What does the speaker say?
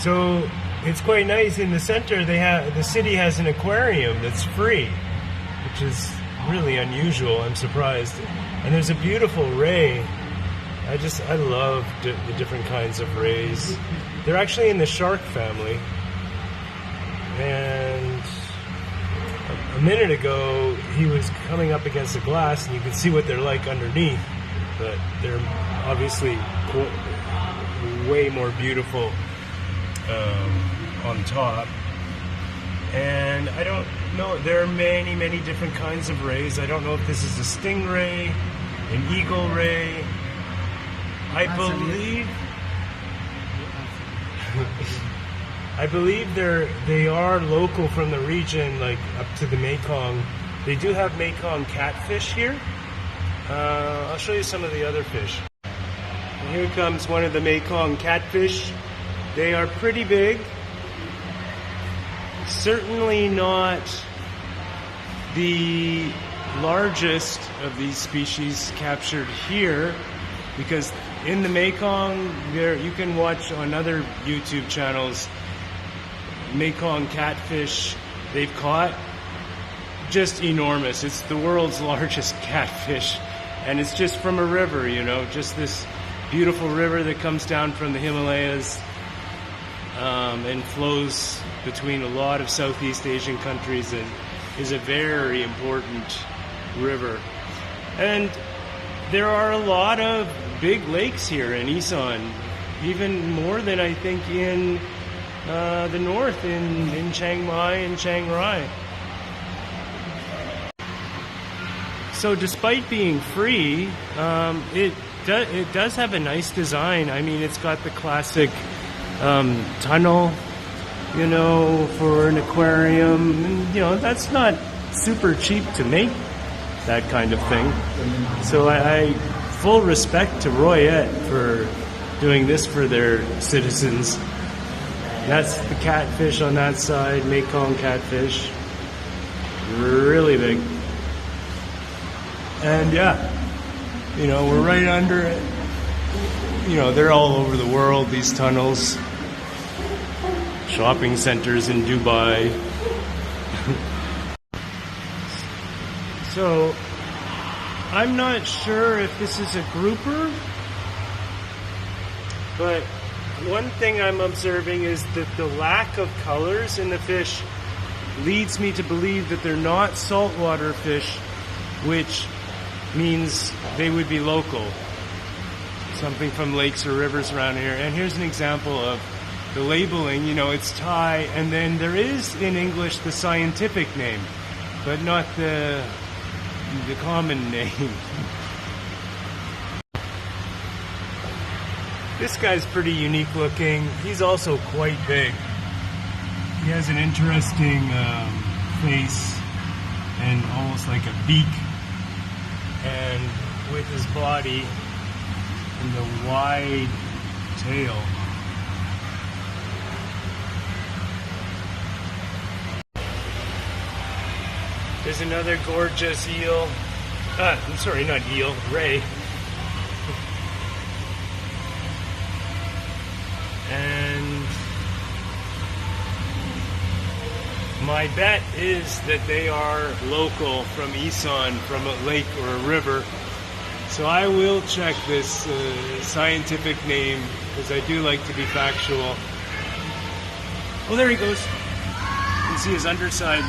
So it's quite nice. In the center, the city has an aquarium that's free, which is really unusual. I'm surprised. And there's a beautiful ray. I love the different kinds of rays. They're actually in the shark family. And a minute ago, he was coming up against the glass, and you can see what they're like underneath. But they're obviously way more beautiful on top. And I don't know, there are many, many different kinds of rays. I don't know if this is a stingray, an eagle ray. I believe they are local from the region, like up to the Mekong. They do have Mekong catfish here. I'll show you some of the other fish. And here comes one of the Mekong catfish. They are pretty big. Certainly not the largest of these species captured here, because in the Mekong, you can watch on other YouTube channels Mekong catfish they've caught. Just enormous. It's the world's largest catfish, and it's just from a river, you know, just this beautiful river that comes down from the Himalayas and flows between a lot of Southeast Asian countries, and is a very important river. And there are a lot of big lakes here in Isan, even more than I think in the north, in Chiang Mai and Chiang Rai. So despite being free, it does have a nice design. I mean, it's got the classic tunnel, you know, for an aquarium. And, you know, that's not super cheap to make that kind of thing. So I full respect to Roi Et for doing this for their citizens. That's the catfish on that side, Mekong catfish. Really big. And yeah, you know, we're right under it. You know, they're all over the world, these tunnels. Shopping centers in Dubai. So, I'm not sure if this is a grouper, but one thing I'm observing is that the lack of colors in the fish leads me to believe that they're not saltwater fish, which means they would be local. Something from lakes or rivers around here. And here's an example of the labeling. You know, it's Thai, and then there is in English the scientific name, but not the common name. This guy's pretty unique looking. He's also quite big. He has an interesting face and almost like a beak, and with his body and the wide tail. There's another gorgeous eel. I'm sorry, not eel, ray. And my bet is that they are local from Isan, from a lake or a river. So I will check this scientific name, because I do like to be factual. Oh, there he goes. You can see his underside.